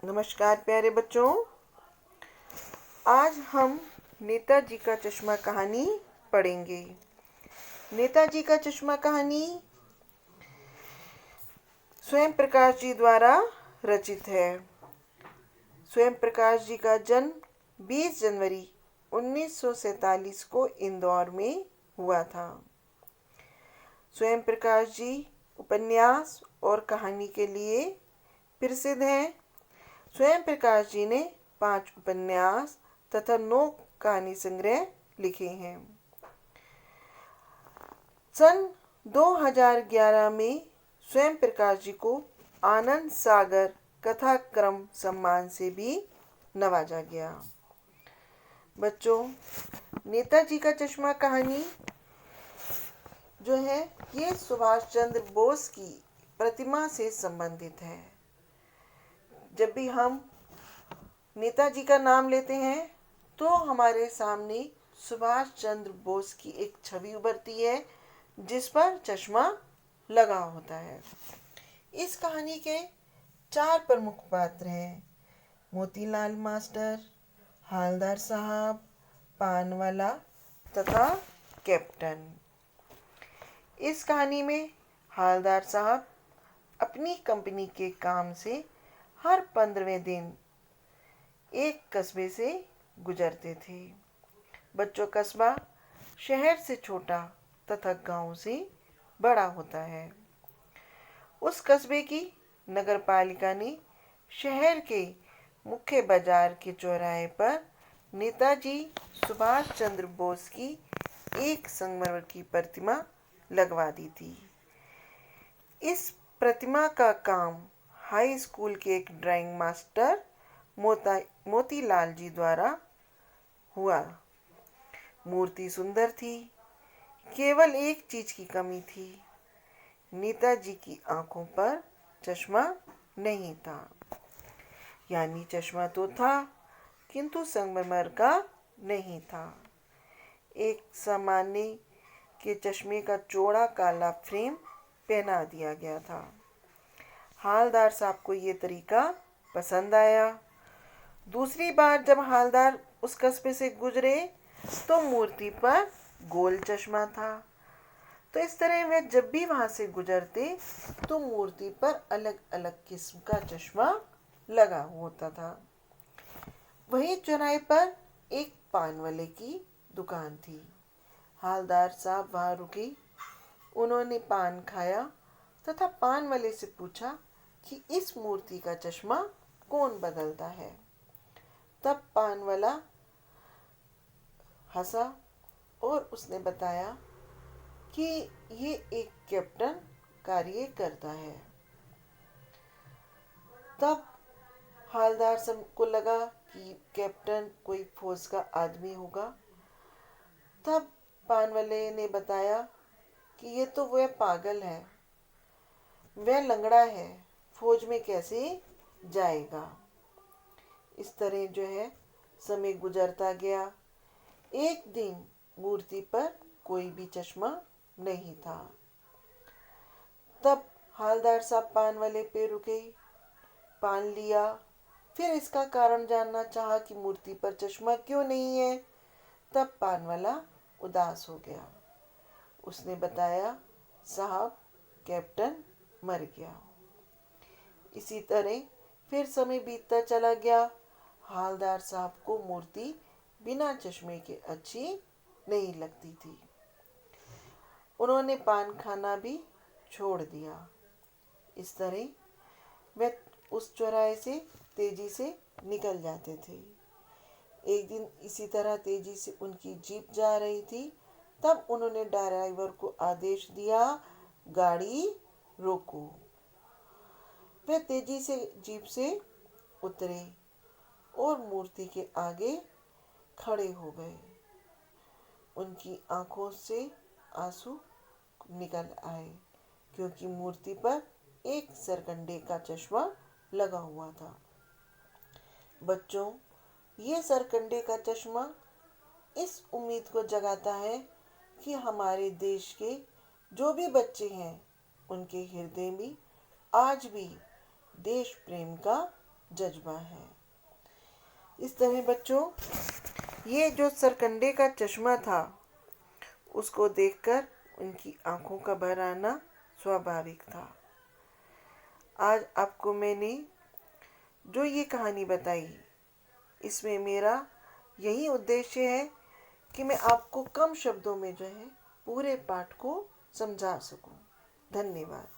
नमस्कार प्यारे बच्चों। आज हम नेताजी का चश्मा कहानी पढ़ेंगे। नेताजी का चश्मा कहानी स्वयं प्रकाश जी द्वारा रचित है। स्वयं प्रकाश जी का जन्म 20 जनवरी 1947 को इंदौर में हुआ था। स्वयं प्रकाश जी उपन्यास और कहानी के लिए प्रसिद्ध हैं। स्वयं प्रकाश जी ने 5 उपन्यास तथा 9 कहानी संग्रह लिखे हैं। सन 2011 में स्वयं प्रकाश जी को आनंद सागर कथा क्रम सम्मान से भी नवाजा गया। बच्चों, नेताजी का चश्मा कहानी जो है ये सुभाष चंद्र बोस की प्रतिमा से संबंधित है। जब भी हम नेताजी का नाम लेते हैं तो हमारे सामने सुभाष चंद्र बोस की एक छवि उभरती है जिस पर चश्मा लगा होता है। इस कहानी के 4 प्रमुख पात्र हैं: मोतीलाल मास्टर, हालदार साहब, पानवाला तथा कैप्टन। इस कहानी में हालदार साहब अपनी कंपनी के काम से हर 15वें दिन एक कस्बे से गुजरते थे। बच्चों, कस्बा शहर से छोटा तथा गांव से बड़ा होता है। उस कस्बे की नगरपालिका ने शहर के मुख्य बाजार के चौराहे पर नेताजी सुभाष चंद्र बोस की एक संगमरमर की प्रतिमा लगवा दी थी। इस प्रतिमा का काम हाई स्कूल के एक ड्राइंग मास्टर मोतीलाल जी द्वारा हुआ। मूर्ति सुंदर थी, केवल एक चीज की कमी थी, नेताजी की आंखों पर चश्मा नहीं था। यानी चश्मा तो था किंतु संगमरमर का नहीं था। एक सामान्य के चश्मे का चौड़ा काला फ्रेम पहना दिया गया था। हालदार साहब को ये तरीका पसंद आया। दूसरी बार जब हालदार उस कस्बे से गुजरे तो मूर्ति पर गोल चश्मा था। तो इस तरह वे जब भी वहां से गुजरते तो मूर्ति पर अलग अलग किस्म का चश्मा लगा होता था। वहीं चौराहे पर एक पान वाले की दुकान थी। हालदार साहब वहां रुके। उन्होंने पान खाया तथा पान वाले से पूछा कि इस मूर्ति का चश्मा कौन बदलता है। तब पान वाला हंसा और उसने बताया कि ये एक कैप्टन कार्य करता है। तब हालदार सब को लगा कि कैप्टन कोई फौज का आदमी होगा। तब पान वाले ने बताया कि ये तो वह पागल है, वह लंगड़ा है, फौज में कैसे जाएगा। इस तरह जो है समय गुजरता गया। एक दिन मूर्ति पर कोई भी चश्मा नहीं था। तब हालदार साहब पान वाले पे रुके, पान लिया, फिर इसका कारण जानना चाहा कि मूर्ति पर चश्मा क्यों नहीं है। तब पान वाला उदास हो गया। उसने बताया, साहब कैप्टन मर गया। इसी तरह फिर समय बीतता चला गया। हालदार साहब को मूर्ति बिना चश्मे के अच्छी नहीं लगती थी। उन्होंने पान खाना भी छोड़ दिया। इस तरह वे उस चौराहे से तेजी से निकल जाते थे। एक दिन इसी तरह तेजी से उनकी जीप जा रही थी। तब उन्होंने ड्राइवर को आदेश दिया, गाड़ी रोको। वे तेजी से जीप से उतरे और मूर्ति के आगे खड़े हो गए। उनकी आंखों से आंसू निकल आए क्योंकि मूर्ति पर एक सरकंडे का चश्मा लगा हुआ था। बच्चों, ये सरकंडे का चश्मा इस उम्मीद को जगाता है कि हमारे देश के जो भी बच्चे हैं उनके हृदय में आज भी देश प्रेम का जज्बा है। इस तरह बच्चों, ये जो सरकंडे का चश्मा था, उसको देखकर उनकी आंखों का भर आना स्वाभाविक था। आज आपको मैंने जो ये कहानी बताई, इसमें मेरा यही उद्देश्य है कि मैं आपको कम शब्दों में जो है पूरे पाठ को समझा सकूं। धन्यवाद।